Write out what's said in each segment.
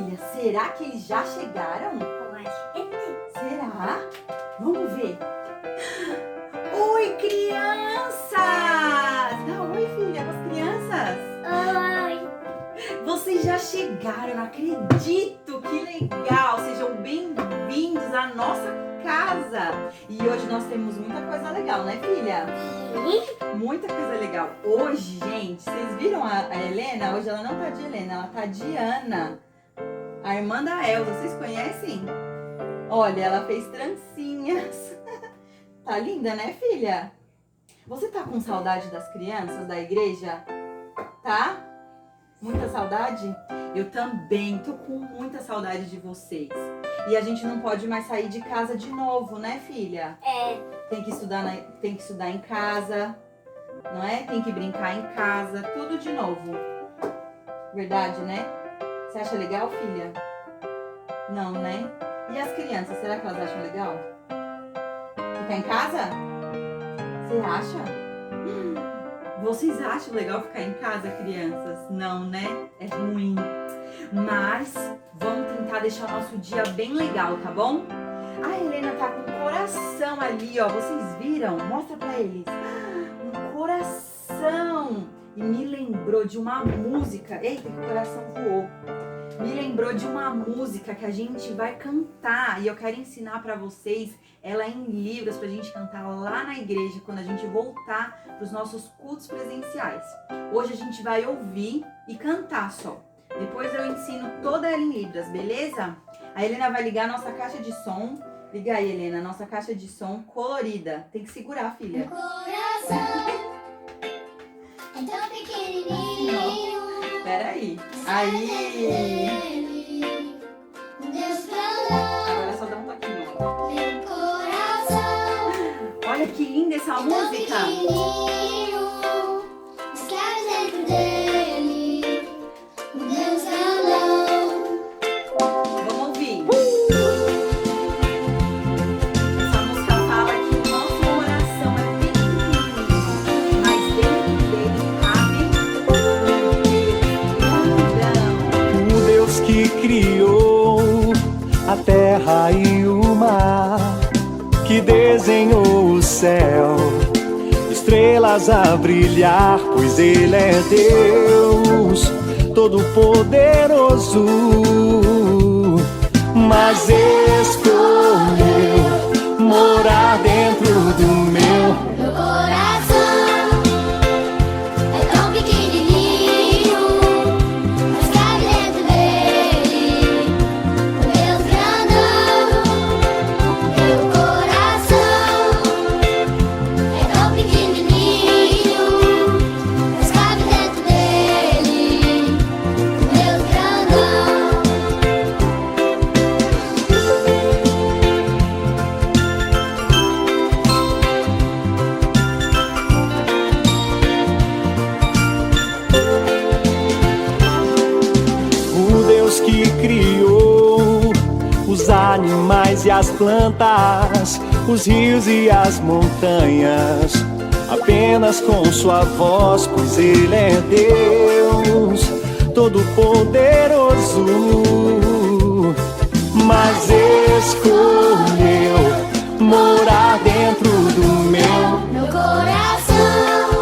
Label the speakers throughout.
Speaker 1: filha, será que eles já chegaram?
Speaker 2: Eu acho que sim.
Speaker 1: Será? Vamos ver. Oi, crianças! Dá oi, filha, com as crianças.
Speaker 2: Oi.
Speaker 1: Vocês já chegaram, não acredito! Que legal! Sejam bem-vindos à nossa casa! E hoje nós temos muita coisa legal, né, filha? Muita coisa legal. Hoje, gente, vocês viram a Helena? Hoje ela não tá de Helena, ela tá de Ana. A irmã da Elsa, vocês conhecem? Olha, ela fez trancinhas. Tá linda, né, filha? Você tá com saudade das crianças da igreja? Tá? Muita saudade? Eu também tô com muita saudade de vocês. E a gente não pode mais sair de casa de novo, né, filha?
Speaker 2: É.
Speaker 1: Tem que estudar em casa, não é? Tem que brincar em casa, tudo de novo. Verdade, né? Você acha legal, filha? Não, né? E as crianças, será que elas acham legal? Ficar em casa? Você acha? Vocês acham legal ficar em casa, crianças? Não, né? É ruim. Mas vamos tentar deixar o nosso dia bem legal, tá bom? A Helena tá com um coração ali, ó. Vocês viram? Mostra pra eles. Um coração. E me lembrou de uma música. Eita, que o coração voou. Me lembrou de uma música que a gente vai cantar. E eu quero ensinar pra vocês ela em livros pra gente cantar lá na igreja quando a gente voltar pros nossos cultos presenciais. Hoje a gente vai ouvir e cantar só. Depois eu ensino toda ela em libras, beleza? A Helena vai ligar a nossa caixa de som. Liga aí, Helena, nossa caixa de som colorida. Tem que segurar, filha.
Speaker 2: Meu coração é tão pequenininho.
Speaker 1: Peraí. Aí.
Speaker 2: Deus grandão.
Speaker 1: Agora só dá um toquinho.
Speaker 2: Meu coração
Speaker 1: Olha que linda essa
Speaker 2: é tão
Speaker 1: música.
Speaker 2: pequenininho. Mas cabe dentro dele. Deus grandão.
Speaker 1: Vamos ouvir. Essa música fala que o nosso coração é pequenininho, mas dentro dele cabe um grandão.
Speaker 3: O Deus que criou a terra e o mar, que desenhou o céu, estrelas a brilhar, pois Ele é Deus Todo-Poderoso, mas escolheu morar dentro do meu.
Speaker 2: Meu coração é tão pequenininho, mas cabe dentro dele. Deus grandão. Meu coração é tão pequenininho, mas cabe dentro dele. Deus grandão.
Speaker 3: O Deus que criou os animais e as plantas, os rios e as montanhas, apenas com sua voz, pois Ele é Deus Todo-Poderoso, mas escolheu morar dentro do meu.
Speaker 2: Meu coração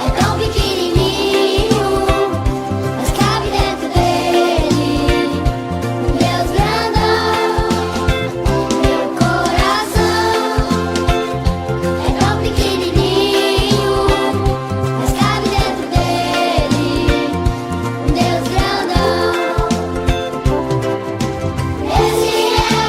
Speaker 2: é tão pequenininho, mas cabe dentro dele. Deus grandão. Meu coração é tão pequenininho, mas cabe dentro dele. Deus grandão. Esse é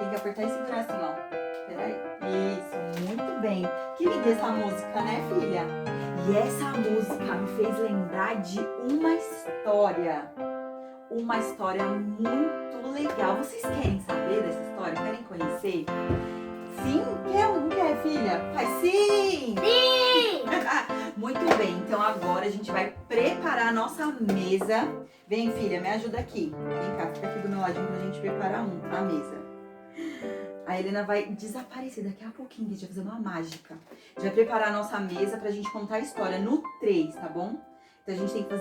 Speaker 1: Tem que apertar e segurar assim, ó. Peraí. Isso, muito bem. Que linda essa música, né, filha? E essa música me fez lembrar de uma história. Uma história muito legal. Vocês querem saber dessa história? Querem conhecer? Sim? Quer ou não quer, filha? Faz sim!
Speaker 2: Sim!
Speaker 1: Muito bem, então agora a gente vai preparar a nossa mesa. Vem, filha, me ajuda aqui. Vem cá, fica aqui do meu ladinho pra gente preparar a mesa. A Helena vai desaparecer daqui a pouquinho, a gente vai fazer uma mágica. A gente vai preparar a nossa mesa pra gente contar a história no 3, tá bom? Então a gente tem que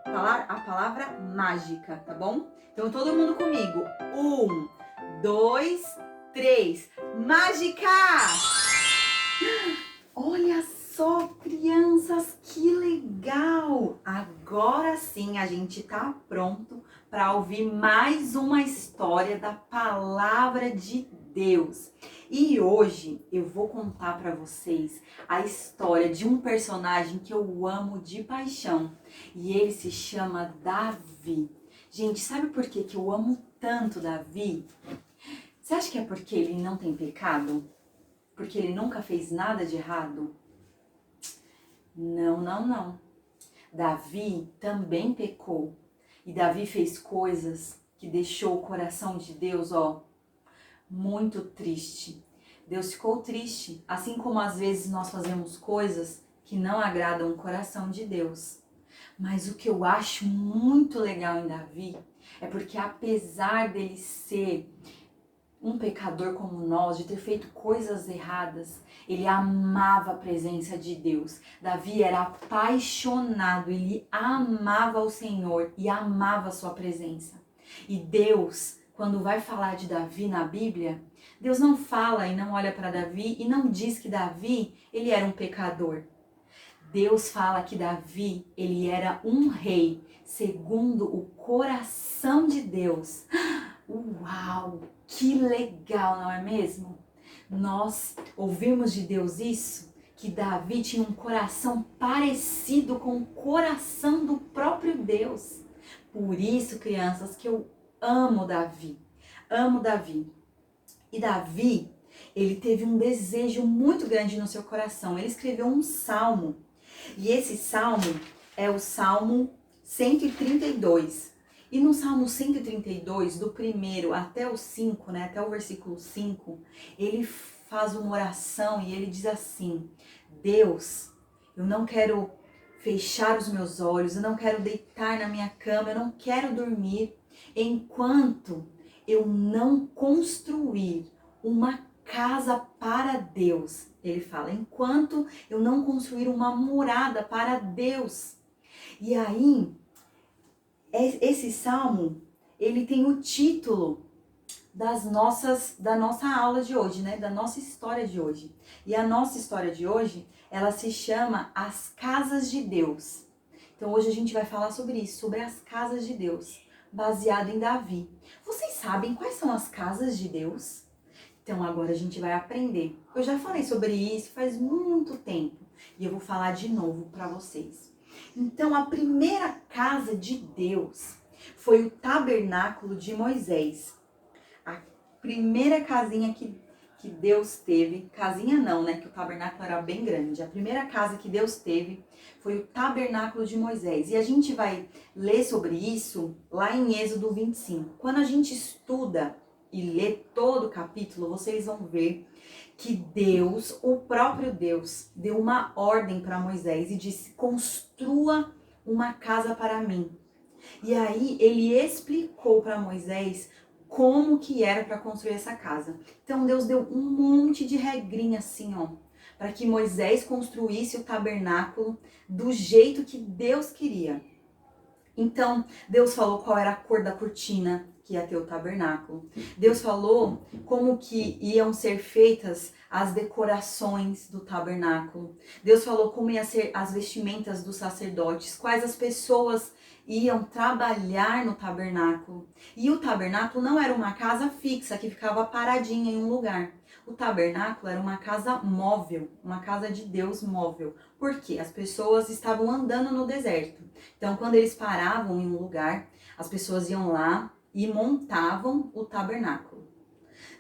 Speaker 1: falar a palavra mágica, tá bom? Então todo mundo comigo. 1, 2, 3. Mágica! Olha só, crianças, que legal! Agora sim a gente tá pronto para ouvir mais uma história da palavra de Deus. E hoje eu vou contar para vocês a história de um personagem que eu amo de paixão. E ele se chama Davi. Gente, sabe por que eu amo tanto Davi? Você acha que é porque ele não tem pecado? Porque ele nunca fez nada de errado? Não, não, não. Davi também pecou. E Davi fez coisas que deixou o coração de Deus, ó, muito triste. Deus ficou triste, assim como às vezes nós fazemos coisas que não agradam o coração de Deus. Mas o que eu acho muito legal em Davi é porque apesar dele ser um pecador como nós, de ter feito coisas erradas, ele amava a presença de Deus. Davi era apaixonado, ele amava o Senhor e amava a sua presença. E Deus, quando vai falar de Davi na Bíblia, Deus não fala e não olha para Davi e não diz que Davi, ele era um pecador. Deus fala que Davi, ele era um rei, segundo o coração de Deus. Uau! Que legal, não é mesmo? Nós ouvimos de Deus isso, que Davi tinha um coração parecido com o coração do próprio Deus. Por isso, crianças, que eu amo Davi. Amo Davi. E Davi, ele teve um desejo muito grande no seu coração. Ele escreveu um salmo. E esse salmo é o Salmo 132. E no Salmo 132, do 1 até o 5, né, até o versículo 5, ele faz uma oração e ele diz assim: Deus, eu não quero fechar os meus olhos, eu não quero deitar na minha cama, eu não quero dormir, enquanto eu não construir uma casa para Deus. Ele fala, enquanto eu não construir uma morada para Deus. E aí, esse salmo, ele tem o título da nossa aula de hoje, né? Da nossa história de hoje. E a nossa história de hoje, ela se chama As Casas de Deus. Então hoje a gente vai falar sobre isso, sobre as casas de Deus, baseado em Davi. Vocês sabem quais são as casas de Deus? Então agora a gente vai aprender. Eu já falei sobre isso faz muito tempo e eu vou falar de novo para vocês. Então a primeira casa de Deus foi o tabernáculo de Moisés. A primeira casinha que Deus teve, casinha não, né, que o tabernáculo era bem grande. A primeira casa que Deus teve foi o tabernáculo de Moisés. E a gente vai ler sobre isso lá em Êxodo 25. Quando a gente estuda e lê todo o capítulo, vocês vão ver que Deus, o próprio Deus, deu uma ordem para Moisés e disse: construa uma casa para mim. E aí ele explicou para Moisés como que era para construir essa casa. Então Deus deu um monte de regrinha assim, ó, para que Moisés construísse o tabernáculo do jeito que Deus queria. Então Deus falou qual era a cor da cortina que ia ter o tabernáculo. Deus falou como que iam ser feitas as decorações do tabernáculo. Deus falou como iam ser as vestimentas dos sacerdotes, quais as pessoas iam trabalhar no tabernáculo. E o tabernáculo não era uma casa fixa que ficava paradinha em um lugar. O tabernáculo era uma casa móvel, uma casa de Deus móvel. Por quê? As pessoas estavam andando no deserto. Então, quando eles paravam em um lugar, as pessoas iam lá e montavam o tabernáculo.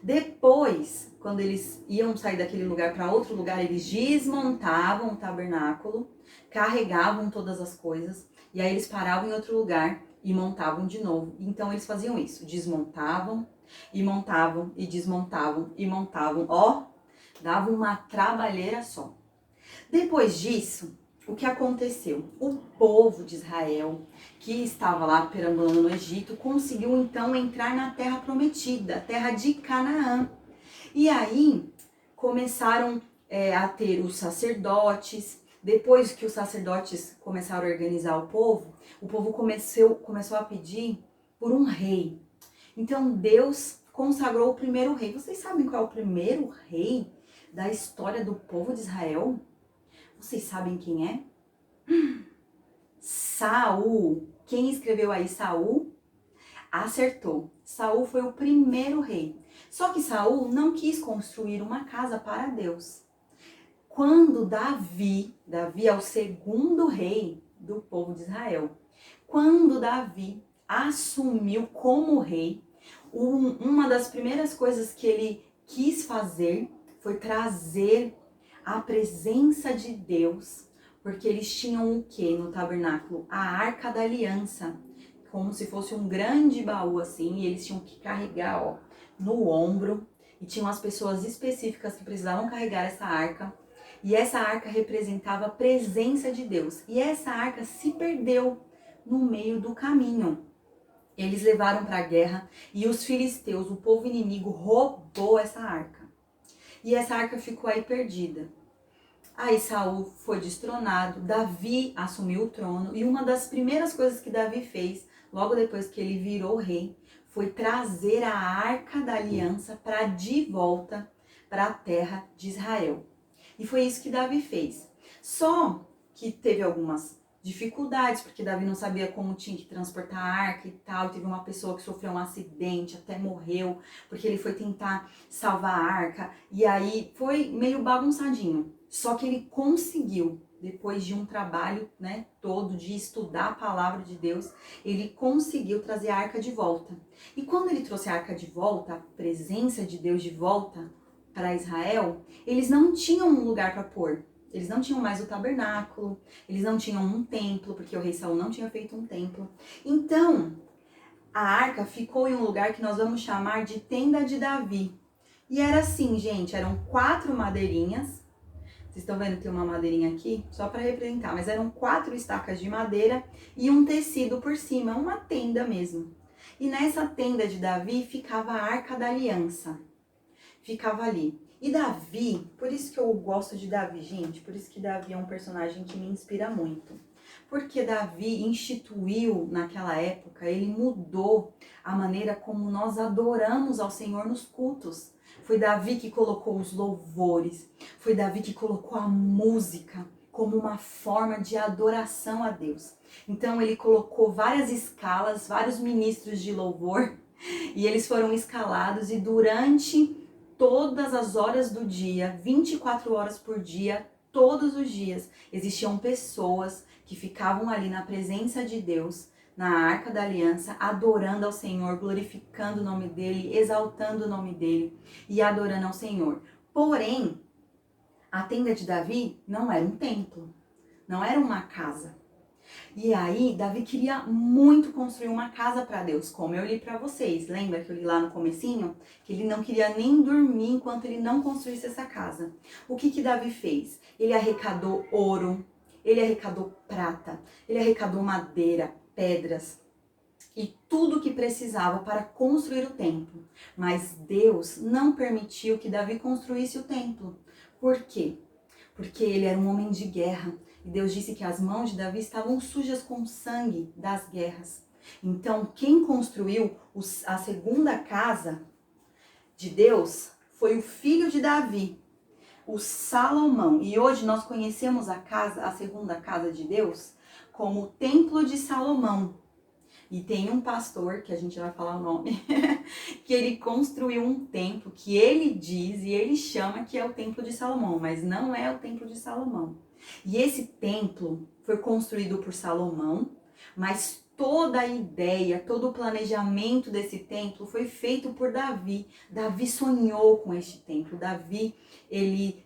Speaker 1: Depois, quando eles iam sair daquele lugar para outro lugar, eles desmontavam o tabernáculo, carregavam todas as coisas, e aí eles paravam em outro lugar e montavam de novo. Então eles faziam isso, desmontavam e montavam e desmontavam e montavam. Ó, dava uma trabalheira só. Depois disso, o que aconteceu? O povo de Israel, que estava lá perambulando no Egito, conseguiu então entrar na terra prometida, a terra de Canaã. E aí começaram a ter os sacerdotes. Depois que os sacerdotes começaram a organizar o povo começou a pedir por um rei. Então Deus consagrou o primeiro rei. Vocês sabem qual é o primeiro rei da história do povo de Israel? Vocês sabem quem é? Saul. Quem escreveu aí Saul? Acertou. Saul foi o primeiro rei. Só que Saul não quis construir uma casa para Deus. Quando Davi é o segundo rei do povo de Israel. Quando Davi assumiu como rei, uma das primeiras coisas que ele quis fazer foi trazer a presença de Deus, porque eles tinham o que no tabernáculo? A Arca da Aliança, como se fosse um grande baú assim, e eles tinham que carregar, ó, no ombro, e tinham as pessoas específicas que precisavam carregar essa arca, e essa arca representava a presença de Deus, e essa arca se perdeu no meio do caminho. Eles levaram para a guerra, e os filisteus, o povo inimigo, roubou essa arca. E essa arca ficou aí perdida. Aí Saul foi destronado, Davi assumiu o trono, e uma das primeiras coisas que Davi fez, logo depois que ele virou rei, foi trazer a Arca da Aliança para de volta para a terra de Israel. E foi isso que Davi fez. Só que teve algumas dificuldades, porque Davi não sabia como tinha que transportar a arca e tal, e teve uma pessoa que sofreu um acidente, até morreu, porque ele foi tentar salvar a arca, e aí foi meio bagunçadinho. Só que ele conseguiu, depois de um trabalho, né, todo de estudar a palavra de Deus, ele conseguiu trazer a arca de volta. E quando ele trouxe a arca de volta, a presença de Deus de volta para Israel, eles não tinham um lugar para pôr. Eles não tinham mais o tabernáculo, eles não tinham um templo, porque o rei Saul não tinha feito um templo. Então, a arca ficou em um lugar que nós vamos chamar de tenda de Davi. E era assim, gente, eram 4 madeirinhas. Vocês estão vendo que tem uma madeirinha aqui? Só para representar, mas eram 4 estacas de madeira e um tecido por cima, uma tenda mesmo. E nessa tenda de Davi ficava a Arca da Aliança. Ficava ali. E Davi, por isso que eu gosto de Davi, gente, por isso que Davi é um personagem que me inspira muito. Porque Davi instituiu naquela época, ele mudou a maneira como nós adoramos ao Senhor nos cultos. Foi Davi que colocou os louvores, foi Davi que colocou a música como uma forma de adoração a Deus. Então ele colocou várias escalas, vários ministros de louvor, e eles foram escalados, e durante todas as horas do dia, 24 horas por dia, todos os dias, existiam pessoas que ficavam ali na presença de Deus, na Arca da Aliança, adorando ao Senhor, glorificando o nome dEle, exaltando o nome dEle e adorando ao Senhor. Porém, a tenda de Davi não era um templo, não era uma casa. E aí, Davi queria muito construir uma casa para Deus, como eu li para vocês. Lembra que eu li lá no comecinho? Que ele não queria nem dormir enquanto ele não construísse essa casa. O que Davi fez? Ele arrecadou ouro, ele arrecadou prata, ele arrecadou madeira, pedras e tudo que precisava para construir o templo. Mas Deus não permitiu que Davi construísse o templo. Por quê? Porque ele era um homem de guerra. E Deus disse que as mãos de Davi estavam sujas com o sangue das guerras. Então, quem construiu a segunda casa de Deus foi o filho de Davi, o Salomão. E hoje nós conhecemos a segunda casa de Deus, como o Templo de Salomão. E tem um pastor, que a gente vai falar o nome, que ele construiu um templo que ele diz e ele chama que é o Templo de Salomão, mas não é o Templo de Salomão. E esse templo foi construído por Salomão, mas toda a ideia, todo o planejamento desse templo foi feito por Davi. Davi sonhou com este templo. Davi, ele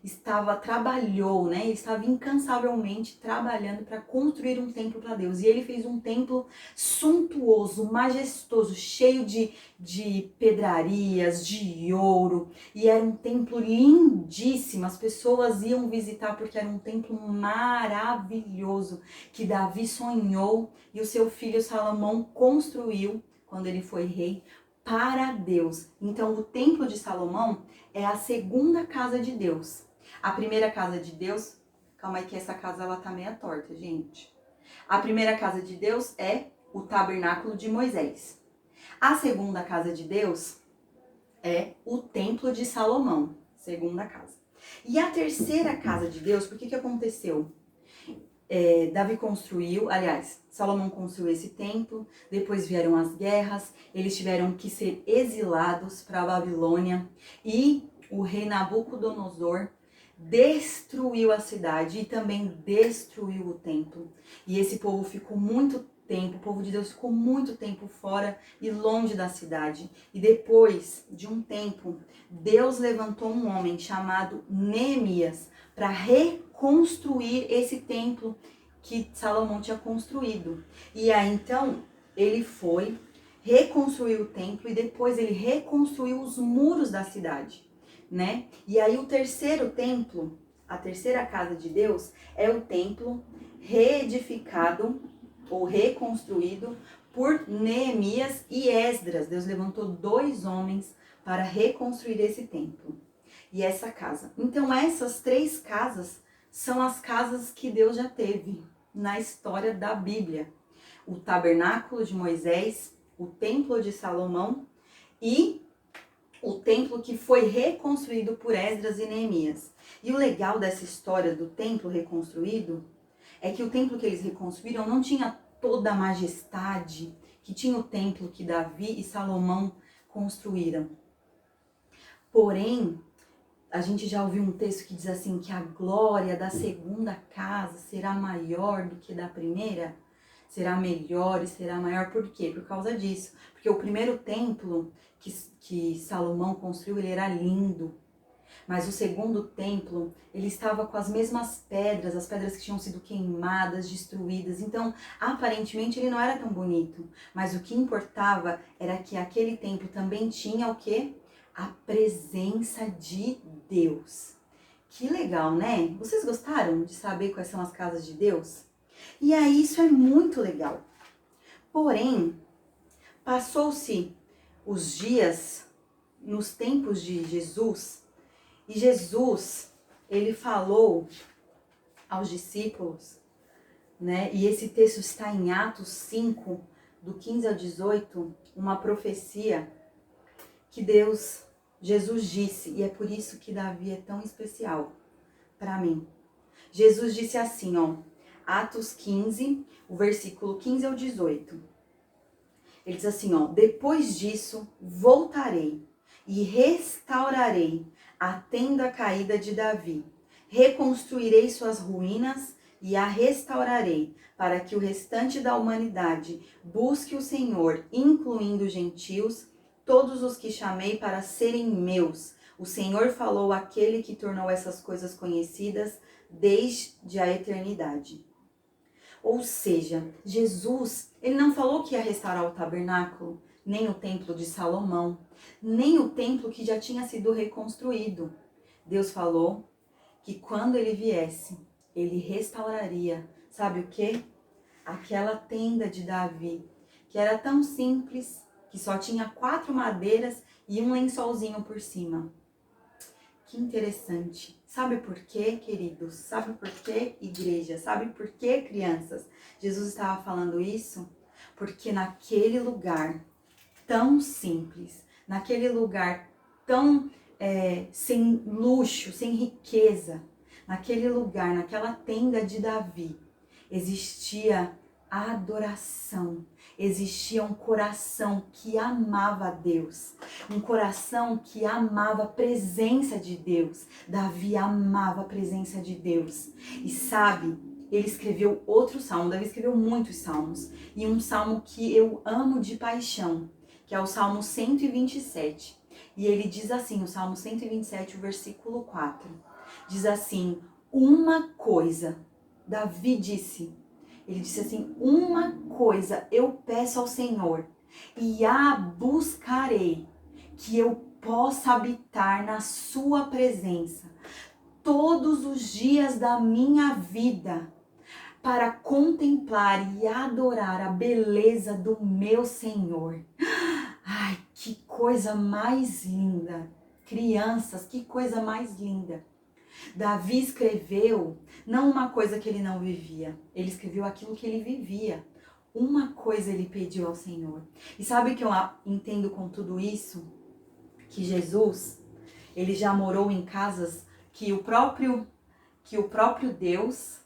Speaker 1: trabalhou, né? Ele estava incansavelmente trabalhando para construir um templo para Deus. E ele fez um templo suntuoso, majestoso, cheio de pedrarias, de ouro. E era um templo lindíssimo. As pessoas iam visitar porque era um templo maravilhoso que Davi sonhou e o seu filho Salomão construiu quando ele foi rei para Deus. Então, o templo de Salomão é a segunda casa de Deus. A primeira casa de Deus, calma aí que essa casa ela tá meio torta, gente. A primeira casa de Deus é o tabernáculo de Moisés. A segunda casa de Deus é o templo de Salomão, segunda casa. E a terceira casa de Deus, por que aconteceu? Davi construiu, aliás, Salomão construiu esse templo, depois vieram as guerras, eles tiveram que ser exilados para a Babilônia e o rei Nabucodonosor destruiu a cidade e também destruiu o templo. E esse povo ficou muito tempo, o povo de Deus ficou muito tempo fora e longe da cidade. E depois de um tempo, Deus levantou um homem chamado Neemias para reconstruir esse templo que Salomão tinha construído. E aí então ele foi reconstruir o templo e depois ele reconstruiu os muros da cidade, né? E aí o terceiro templo, a terceira casa de Deus, é o templo reedificado ou reconstruído por Neemias e Esdras. Deus levantou 2 homens para reconstruir esse templo e essa casa. Então essas 3 casas são as casas que Deus já teve na história da Bíblia. O tabernáculo de Moisés, o templo de Salomão e o templo que foi reconstruído por Esdras e Neemias. E o legal dessa história do templo reconstruído é que o templo que eles reconstruíram não tinha toda a majestade que tinha o templo que Davi e Salomão construíram. Porém, a gente já ouviu um texto que diz assim, que a glória da segunda casa será maior do que da primeira, será melhor e será maior. Por quê? Por causa disso. Porque o primeiro templo que Salomão construiu, ele era lindo. Mas o segundo templo, ele estava com as mesmas pedras, as pedras que tinham sido queimadas, destruídas. Então, aparentemente, ele não era tão bonito. Mas o que importava era que aquele templo também tinha o quê? A presença de Deus. Que legal, né? Vocês gostaram de saber quais são as casas de Deus? E aí, isso é muito legal. Porém, passou-se os dias nos tempos de Jesus, e Jesus, ele falou aos discípulos, né? E esse texto está em Atos 5, do 15 ao 18, uma profecia que Jesus disse, e é por isso que Davi é tão especial para mim. Jesus disse assim, ó, Atos 15, o versículo 15 ao 18. Ele diz assim, ó, depois disso voltarei e restaurarei a tenda caída de Davi. Reconstruirei suas ruínas e a restaurarei, para que o restante da humanidade busque o Senhor, incluindo gentios, todos os que chamei para serem meus. O Senhor falou àquele que tornou essas coisas conhecidas desde a eternidade. Ou seja, Jesus, ele não falou que ia restaurar o tabernáculo, nem o templo de Salomão, nem o templo que já tinha sido reconstruído. Deus falou que quando ele viesse, ele restauraria, sabe o quê? Aquela tenda de Davi, que era tão simples, que só tinha 4 madeiras e um lençolzinho por cima. Que interessante. Sabe por quê, queridos? Sabe por quê, igreja? Sabe por quê, crianças? Jesus estava falando isso porque naquele lugar tão simples, naquele lugar tão sem luxo, sem riqueza, naquele lugar, naquela tenda de Davi, existia adoração, existia um coração que amava a Deus, um coração que amava a presença de Deus. Davi amava a presença de Deus. E sabe, ele escreveu outro salmo. Davi escreveu muitos salmos. E um salmo que eu amo de paixão, que é o Salmo 127. E ele diz assim, o Salmo 127, o versículo 4. Diz assim, uma coisa, Davi disse, ele disse assim, uma coisa eu peço ao Senhor, e a buscarei, que eu possa habitar na sua presença todos os dias da minha vida, para contemplar e adorar a beleza do meu Senhor. Ai, que coisa mais linda! Crianças, que coisa mais linda! Davi escreveu não uma coisa que ele não vivia, ele escreveu aquilo que ele vivia. Uma coisa ele pediu ao Senhor. E sabe o que eu entendo com tudo isso? Que Jesus, ele já morou em casas que o próprio Deus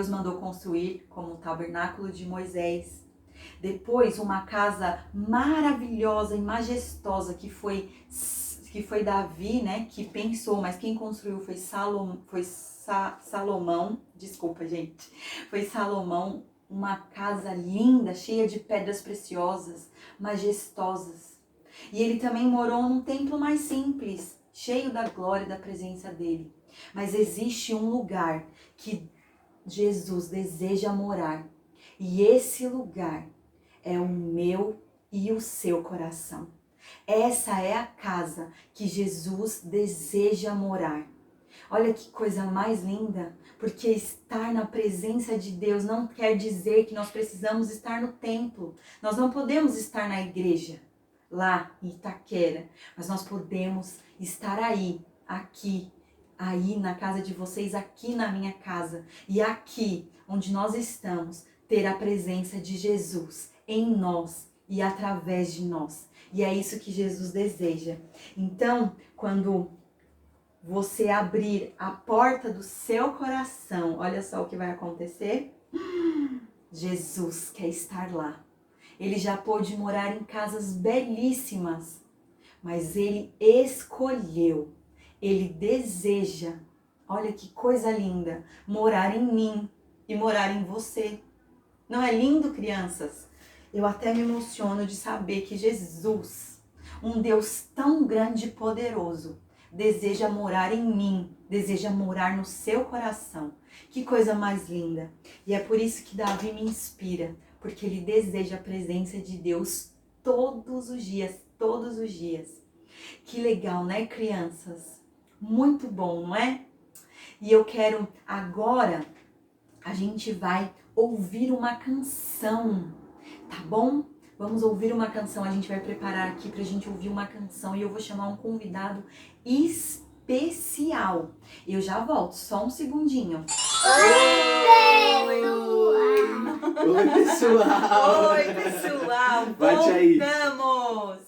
Speaker 1: mandou construir, como o tabernáculo de Moisés. Depois, uma casa maravilhosa e majestosa que foi Davi, né, que pensou, mas quem construiu foi Salomão, desculpa, gente. Foi Salomão, uma casa linda, cheia de pedras preciosas, majestosas. E ele também morou num templo mais simples, cheio da glória e da presença dele. Mas existe um lugar que Jesus deseja morar. E esse lugar é o meu e o seu coração. Essa é a casa que Jesus deseja morar. Olha que coisa mais linda, porque estar na presença de Deus não quer dizer que nós precisamos estar no templo. Nós não podemos estar na igreja, lá em Itaquera, mas nós podemos estar aí, aqui, aí na casa de vocês, aqui na minha casa, e aqui onde nós estamos, ter a presença de Jesus em nós e através de nós. E é isso que Jesus deseja. Então, quando você abrir a porta do seu coração, olha só o que vai acontecer. Jesus quer estar lá. Ele já pôde morar em casas belíssimas, mas ele escolheu, ele deseja, olha que coisa linda, morar em mim e morar em você. Não é lindo, crianças? Eu até me emociono de saber que Jesus, um Deus tão grande e poderoso, deseja morar em mim, deseja morar no seu coração. Que coisa mais linda! E é por isso que Davi me inspira, porque ele deseja a presença de Deus todos os dias, todos os dias. Que legal, né, crianças? Muito bom, não é? E eu quero agora, a gente vai ouvir uma canção, tá bom? Vamos ouvir uma canção, a gente vai preparar aqui pra gente ouvir uma canção e eu vou chamar um convidado especial. Eu já volto, só um segundinho.
Speaker 4: Oi, pessoal!
Speaker 1: Oi, pessoal!
Speaker 4: Bate aí.
Speaker 1: Voltamos!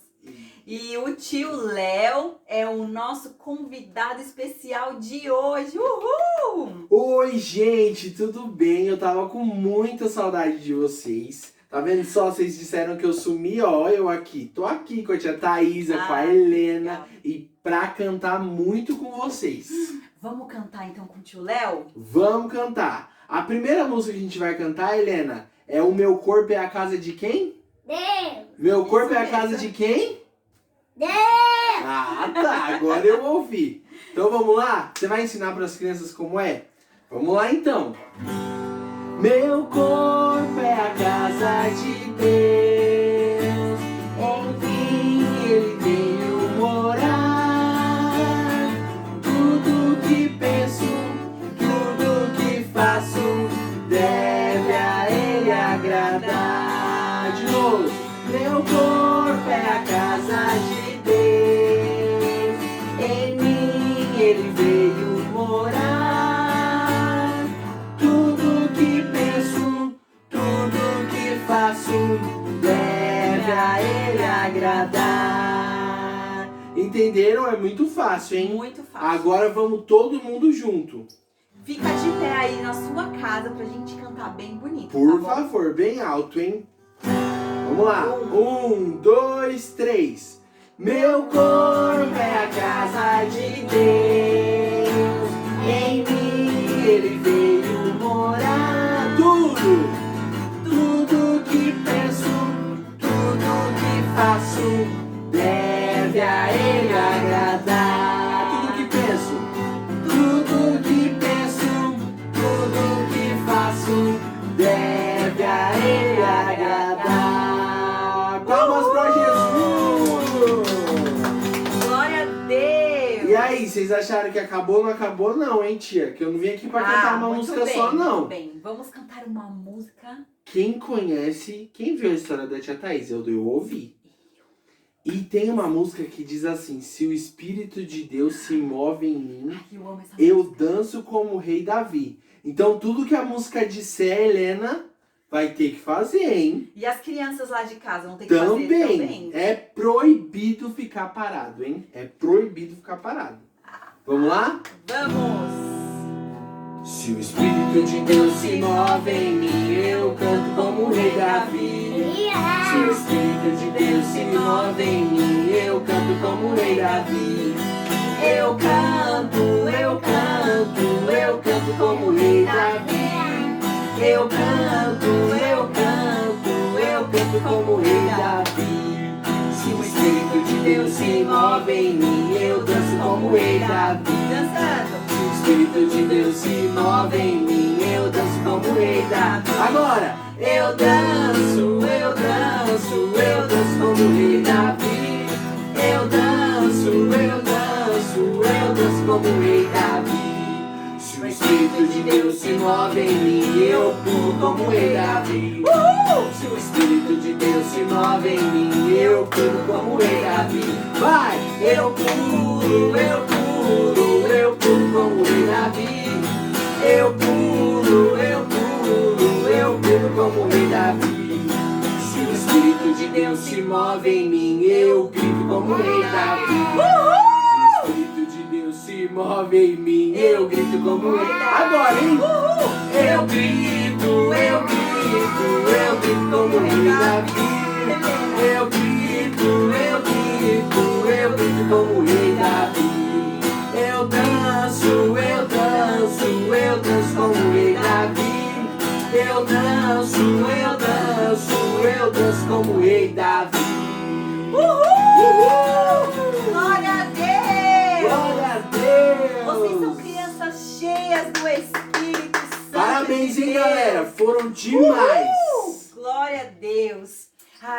Speaker 1: E o tio Léo é o nosso convidado especial de hoje. Uhul!
Speaker 4: Oi, gente, tudo bem? Eu tava com muita saudade de vocês. Tá vendo só? Vocês disseram que eu sumi, ó, eu aqui. Tô aqui com a tia Thaisa, com a Helena,
Speaker 1: legal.
Speaker 4: e pra cantar muito com vocês.
Speaker 1: Vamos cantar então com o tio Léo?
Speaker 4: Vamos cantar. A primeira música que a gente vai cantar, Helena, é O Meu Corpo é a Casa de Quem?
Speaker 2: Deus!
Speaker 4: Meu corpo
Speaker 1: Isso
Speaker 4: é a casa
Speaker 1: mesmo.
Speaker 4: de quem?
Speaker 2: Deus!
Speaker 4: Ah, tá. Agora eu ouvi. Então vamos lá? Você vai ensinar para as crianças como é? Vamos lá então. Meu corpo é a casa de Deus, enfim ele veio morar. Tudo que penso, tudo que faço, deve a ele agradar. De novo. Meu corpo é a casa de Deus, em mim ele veio morar. Tudo que penso, tudo que faço, deve a ele agradar. Entenderam? É muito fácil, hein?
Speaker 1: Muito fácil.
Speaker 4: Agora vamos todo mundo junto.
Speaker 1: Fica de pé aí na sua casa pra gente cantar bem bonito,
Speaker 4: Por
Speaker 1: tá bom?
Speaker 4: favor, bem alto, hein? Vamos lá. 1, 2, 3. Meu corpo é a casa de Deus, em mim ele veio agradar. Tudo que penso, tudo que penso, tudo que faço deve a Ele agradar. Palmas pra Jesus!
Speaker 1: Glória a Deus!
Speaker 4: E aí, vocês acharam que acabou? Não acabou não, hein, tia? Que eu não vim aqui pra cantar uma
Speaker 1: muito
Speaker 4: música
Speaker 1: bem,
Speaker 4: só, não.
Speaker 1: muito bem. Vamos cantar uma música.
Speaker 4: Quem conhece, quem viu a história da tia Thaís? Eu ouvi. E tem uma música que diz assim: se o Espírito de Deus se move em mim,
Speaker 1: Ai, eu amo essa
Speaker 4: eu
Speaker 1: música.
Speaker 4: danço como o rei Davi. Então tudo que a música disser, a Helena vai ter que fazer, hein?
Speaker 1: E as crianças lá de casa vão ter que fazer também.
Speaker 4: É proibido ficar parado, hein? É proibido ficar parado. Vamos lá?
Speaker 1: Vamos!
Speaker 4: Se o Espírito de Deus se move em mim, eu canto como o rei Davi. Se o Espírito de Deus se move em mim, eu canto como o rei Davi. Eu canto, eu canto, eu canto como o rei Davi. Eu canto, eu canto, eu canto como o rei Davi. Se o Espírito de Deus se move em mim, eu danço como o rei Davi.
Speaker 1: Dançando!
Speaker 4: Se o Espírito de Deus se move em mim, eu danço como o rei Davi. Agora! Eu danço, eu danço, eu danço como o rei Davi. Eu danço, eu danço, eu danço como o rei Davi. Se o Espírito de Deus se move em mim, eu pulo como o rei Davi. Se o Espírito de Deus se move em mim, eu pulo como o rei Davi. Vai! Eu pulo, eu pulo, eu pulo como o rei Davi. Eu pulo, eu pulo, eu pulo como o rei Davi. Se o Espírito de Deus se move em mim, eu grito como o rei Davi. Se o Espírito de Deus se move em mim, eu grito como o rei Davi. Agora, hein? Eu grito, eu grito, eu grito como o rei Davi. Eu grito, eu grito, eu grito como o rei Davi. Eu danço, eu danço, eu danço como o rei Davi. Eu danço, eu danço, eu danço como o rei Davi.
Speaker 1: Glória a Deus!
Speaker 4: Glória a Deus!
Speaker 1: Vocês são crianças cheias do Espírito Santo.
Speaker 4: Parabéns,
Speaker 1: de
Speaker 4: hein,
Speaker 1: Deus.
Speaker 4: galera? Foram demais!
Speaker 1: Glória a Deus!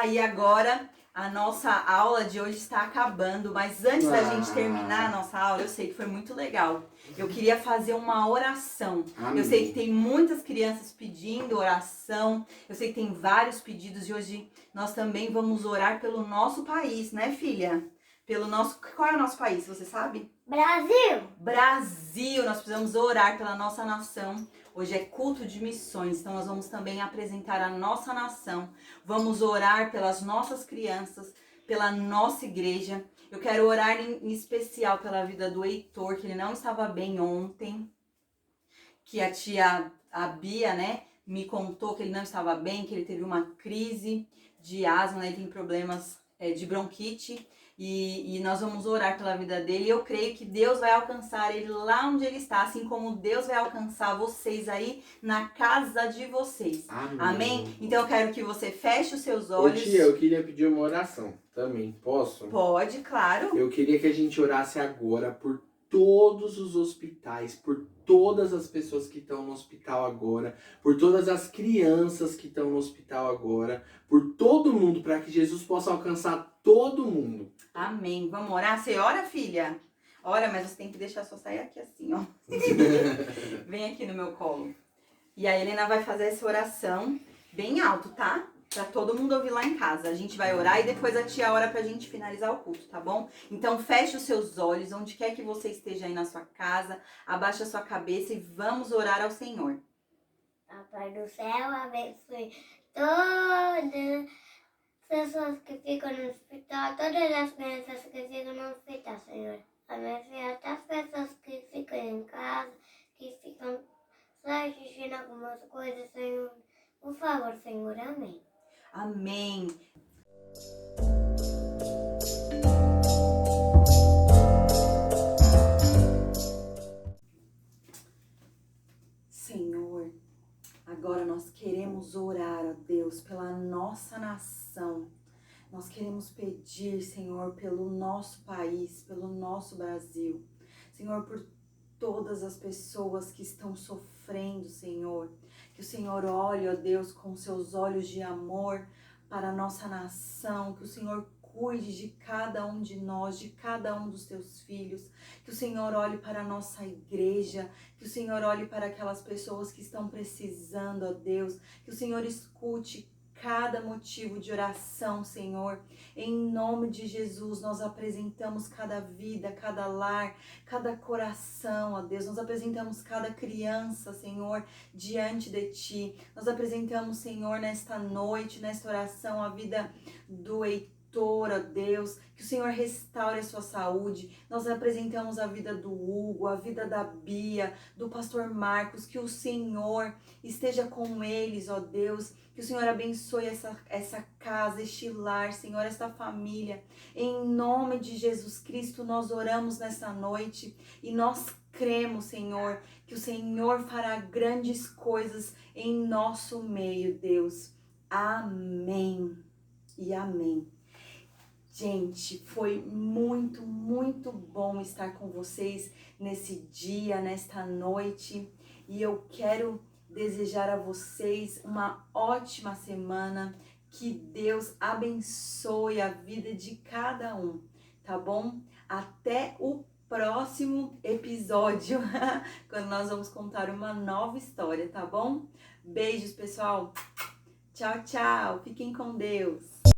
Speaker 1: E agora a nossa aula de hoje está acabando, mas antes da gente terminar a nossa aula, eu sei que foi muito legal. Eu queria fazer uma oração.
Speaker 4: Amém.
Speaker 1: Eu sei que tem muitas crianças pedindo oração, eu sei que tem vários pedidos e hoje nós também vamos orar pelo nosso país, né, filha? Pelo nosso... Qual é o nosso país, você sabe?
Speaker 2: Brasil!
Speaker 1: Brasil, nós precisamos orar pela nossa nação. Hoje é culto de missões, então nós vamos também apresentar a nossa nação. Vamos orar pelas nossas crianças, pela nossa igreja. Eu quero orar em especial pela vida do Heitor, que ele não estava bem ontem. Que a tia, a Bia, né, me contou que ele não estava bem, que ele teve uma crise de asma, né, ele tem problemas de bronquite. E nós vamos orar pela vida dele. E eu creio que Deus vai alcançar ele lá onde ele está, assim como Deus vai alcançar vocês aí na casa de vocês.
Speaker 4: Amém.
Speaker 1: Amém? Então eu quero que você feche os seus
Speaker 4: Ô
Speaker 1: olhos.
Speaker 4: tia, eu queria pedir uma oração também, posso?
Speaker 1: Pode, claro.
Speaker 4: Eu queria que a gente orasse agora por todos os hospitais, por todas as pessoas que estão no hospital agora, por todas as crianças que estão no hospital agora, por todo mundo, para que Jesus possa alcançar todo mundo.
Speaker 1: Amém. Vamos orar? Você ora, filha? Ora, mas você tem que deixar sua saia aqui assim, ó. Vem aqui no meu colo. E a Helena vai fazer essa oração bem alto, tá? Pra todo mundo ouvir lá em casa. A gente vai orar e depois a tia ora pra gente finalizar o culto, tá bom? Então feche os seus olhos, onde quer que você esteja aí na sua casa, abaixa a sua cabeça e vamos orar ao Senhor.
Speaker 2: Papai do céu, abençoe todas as pessoas que ficam no hospital, todas as crianças que ficam no hospital, Senhor. Abençoe até as pessoas que ficam em casa, que ficam só assistindo algumas coisas, Senhor. Por favor, Senhor. Amém.
Speaker 1: Amém. Senhor, agora nós queremos orar, ó Deus, pela nossa nação. Nós queremos pedir, Senhor, pelo nosso país, pelo nosso Brasil. Senhor, por todas as pessoas que estão sofrendo, Senhor. Que o Senhor olhe, ó Deus, com seus olhos de amor para a nossa nação. Que o Senhor cuide de cada um de nós, de cada um dos teus filhos. Que o Senhor olhe para a nossa igreja. Que o Senhor olhe para aquelas pessoas que estão precisando, ó Deus. Que o Senhor escute cada motivo de oração, Senhor. Em nome de Jesus, nós apresentamos cada vida, cada lar, cada coração, ó Deus. Nós apresentamos cada criança, Senhor, diante de Ti. Nós apresentamos, Senhor, nesta noite, nesta oração, a vida do Heitor, ó Deus, que o Senhor restaure a sua saúde. Nós apresentamos a vida do Hugo, a vida da Bia, do pastor Marcos, que o Senhor esteja com eles, ó Deus, que o Senhor abençoe essa casa, este lar, Senhor, esta família. Em nome de Jesus Cristo, nós oramos nessa noite e nós cremos, Senhor, que o Senhor fará grandes coisas em nosso meio, Deus. Amém e amém. Gente, foi muito, muito bom estar com vocês nesse dia, nesta noite. E eu quero desejar a vocês uma ótima semana. Que Deus abençoe a vida de cada um, tá bom? Até o próximo episódio, quando nós vamos contar uma nova história, tá bom? Beijos, pessoal. Tchau, tchau. Fiquem com Deus.